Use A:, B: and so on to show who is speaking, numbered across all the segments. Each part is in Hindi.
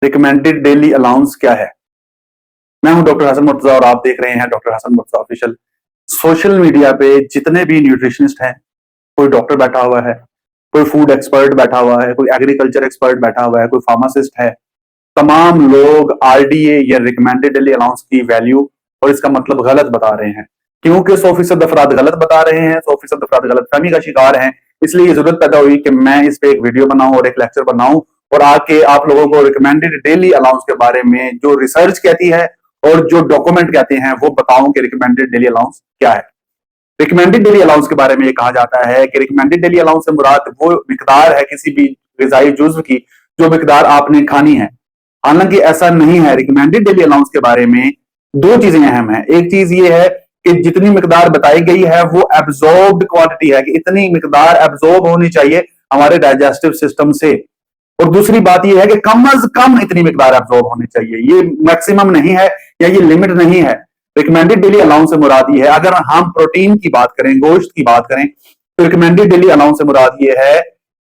A: रिकमेंडेड डेली अलाउंस क्या है। मैं हूं डॉक्टर हसन मुर्तजा और आप देख रहे हैं doctor Hasan Murtaza official. Social media पे जितने भी न्यूट्रिशनिस्ट हैं, कोई डॉक्टर बैठा हुआ है, कोई फूड एक्सपर्ट बैठा हुआ है, कोई एग्रीकल्चर एक्सपर्ट बैठा हुआ है, कोई फार्मासिस्ट है, तमाम लोग आरडीए या रिकमेंडेड डेली अलाउंस की वैल्यू और इसका मतलब गलत बता रहे हैं। क्योंकि 100% अफराद गलत बता रहे हैं, 100% अफराद गलतफहमी का शिकार हैं, इसलिए ये जरूरत पैदा हुई कि मैं इस पे एक वीडियो बनाऊं और एक लेक्चर बनाऊं और आके आप लोगों को रिकमेंडेड डेली अलाउंस के बारे में जो रिसर्च कहती है और जो डॉक्यूमेंट कहते हैं वो बताऊं कि रिकमेंडेड डेली अलाउंस क्या है। रिकमेंडेड डेली अलाउंस के बारे में ये कहा जाता है कि रिकमेंडेड डेली अलाउंस से मुराद वो मिकदार है किसी भी ग़िज़ाई जुज़्व की जो मिकदार आपने खानी है। हालांकि ऐसा नहीं है। रिकमेंडेड डेली अलाउंस के बारे में दो चीजें अहम है। एक चीज ये है कि जितनी मिकदार बताई गई है वो एब्जॉर्ब्ड क्वांटिटी है, कि इतनी मिकदार एब्जॉर्ब होनी चाहिए हमारे डाइजेस्टिव सिस्टम से। और दूसरी बात यह है कि कम अज कम इतनी मिकदार एब्जॉर्ब होनी चाहिए। ये मैक्सिमम नहीं है या ये लिमिट नहीं है। रिकमेंडेड डेली अलाउंस से मुराद ये है, अगर हम प्रोटीन की बात करें, गोश्त की बात करें, तो रिकमेंडेड डेली अलाउंस से मुराद ये है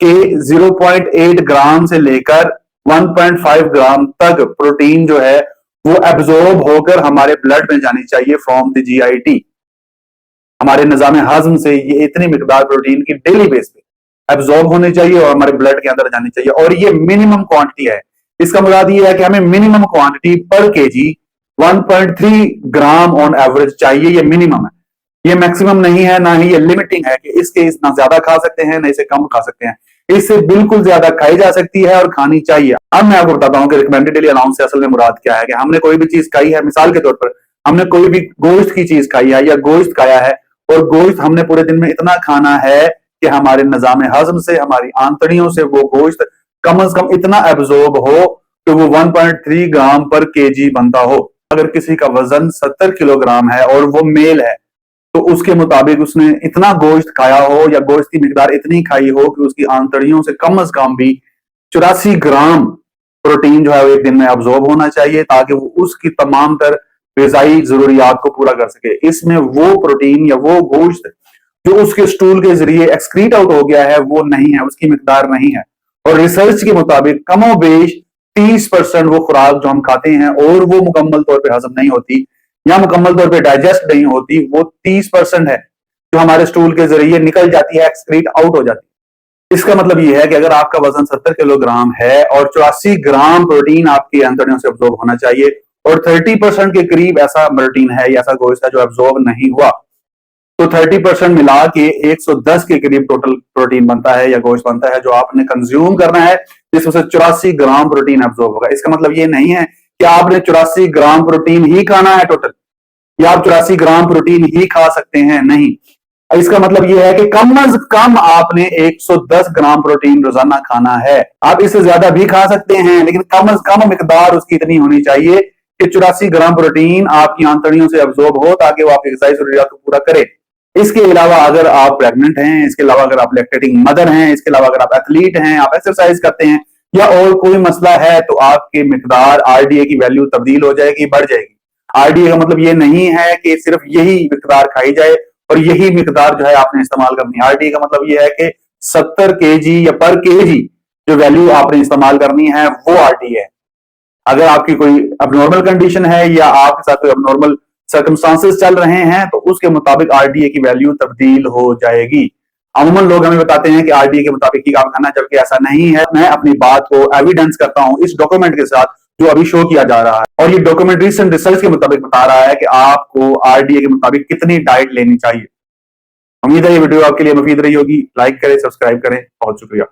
A: कि 0.8 ग्राम से लेकर 1.5 ग्राम तक प्रोटीन जो है वो एब्जॉर्ब होकर हमारे ब्लड में जानी चाहिए फ्रॉम द जीआईटी। हमारे निजाम हाजम से ये इतनी मिकदार प्रोटीन की डेली बेस पे एब्जॉर्ब होनी चाहिए और हमारे ब्लड के अंदर जानी चाहिए, और ये मिनिमम क्वांटिटी है। इसका मुराद ये है कि हमें मिनिमम क्वांटिटी पर केजी 1.3 ग्राम ऑन एवरेज चाहिए। ये मिनिमम है, ये मैक्सिमम नहीं है, ना ही ये लिमिटिंग है कि इसके ना ज्यादा खा सकते हैं ना इसे कम खा सकते हैं। इससे बिल्कुल ज्यादा खाई जा सकती है और खानी चाहिए। अब मैं आपको बताता हूं कि रिकमेंडेड डेली अलाउंस से असल में मुराद क्या है। कि हमने कोई भी चीज खाई है, मिसाल के तौर पर हमने कोई भी गोश्त की चीज खाई है या गोश्त खाया है, और गोश्त हमने पूरे दिन में इतना खाना है कि हमारे निजाम हजम से, हमारी आंतड़ियों से वो गोश्त कम अज कम इतना एब्जॉर्ब हो कि वो 1.3 ग्राम पर केजी बनता हो। अगर किसी का वजन 70 किलोग्राम है और वो मेल है, तो उसके मुताबिक उसने इतना गोश्त खाया हो या गोश्त की मिकदार इतनी खाई हो कि उसकी आंतड़ियों से कम अज कम भी 84 ग्राम प्रोटीन जो है वो एक दिन में अब्जॉर्ब होना चाहिए, ताकि वो उसकी तमाम तर ग़िज़ाई जरूरियात को पूरा कर सके। इसमें वो प्रोटीन या वो गोश्त जो उसके स्टूल के जरिए एक्सक्रीट आउट हो गया है वो नहीं है, उसकी मिकदार नहीं है। और रिसर्च के मुताबिक कमोबेश 30% वो खुराक जो हम खाते हैं और वो मुकम्मल तौर पर हजम नहीं होती या मुकम्मल तौर पे डाइजेस्ट नहीं होती, वो 30% है जो हमारे स्टूल के जरिए निकल जाती है, एक्सक्रीट आउट हो जाती है। इसका मतलब ये है कि अगर आपका वजन 70 किलोग्राम है और 84 ग्राम प्रोटीन आपकी आंतड़ियों से अब्जॉर्ब होना चाहिए और 30% के करीब ऐसा प्रोटीन है या ऐसा गोश्त है जो अब्जॉर्ब नहीं हुआ, तो 30% मिला के 110 के करीब टोटल प्रोटीन बनता है या गोश्त बनता है जो आपने कंज्यूम करना है, जिसमें से 84 ग्राम प्रोटीन अब्जॉर्ब होगा। इसका मतलब ये नहीं है कि आपने 84 ग्राम प्रोटीन ही खाना है टोटल, या आप 84 ग्राम प्रोटीन ही खा सकते हैं, नहीं। इसका मतलब यह है कि कम अज कम आपने 110 ग्राम प्रोटीन रोजाना खाना है। आप इससे ज्यादा भी खा सकते हैं, लेकिन कम अज कम मिकदार उसकी इतनी होनी चाहिए कि 84 ग्राम प्रोटीन आपकी आंतड़ियों से अब्जॉर्ब हो, ताकि वो आपकी ग़िज़ाई ज़रूरियात को पूरा करे। इसके अलावा अगर आप प्रेग्नेंट हैं, इसके अलावा अगर आप लैक्टेटिंग मदर हैं, इसके अलावा अगर आप एथलीट हैं, आप एक्सरसाइज करते हैं या और कोई मसला है, तो आपकी मिकदार आरडीए की वैल्यू तब्दील हो जाएगी, बढ़ जाएगी। आरडीए का मतलब ये नहीं है कि सिर्फ यही मिकदार खाई जाए और यही मिकदार जो है आपने इस्तेमाल करनी है। आरडीए का मतलब ये है कि 70 केजी या पर केजी जो वैल्यू आपने इस्तेमाल करनी है वो आरडीए है। अगर आपकी कोई अबनॉर्मल कंडीशन है या आपके साथ कोई अबनॉर्मल सर्कमस्टांसेस चल रहे हैं, तो उसके मुताबिक आरडीए की वैल्यू तब्दील हो जाएगी। अमूमन लोग हमें बताते हैं कि आरडीए के मुताबिक ही काम करना, जबकि ऐसा नहीं है। मैं अपनी बात को एविडेंस करता हूं इस डॉक्यूमेंट के साथ जो अभी शो किया जा रहा है, और ये डॉक्यूमेंट रिसेंट रिसर्च के मुताबिक बता रहा है कि आपको आरडीए के मुताबिक कितनी डाइट लेनी चाहिए। उम्मीद है ये वीडियो आपके लिए मुफीद रही होगी। लाइक करें, सब्सक्राइब करें। बहुत शुक्रिया।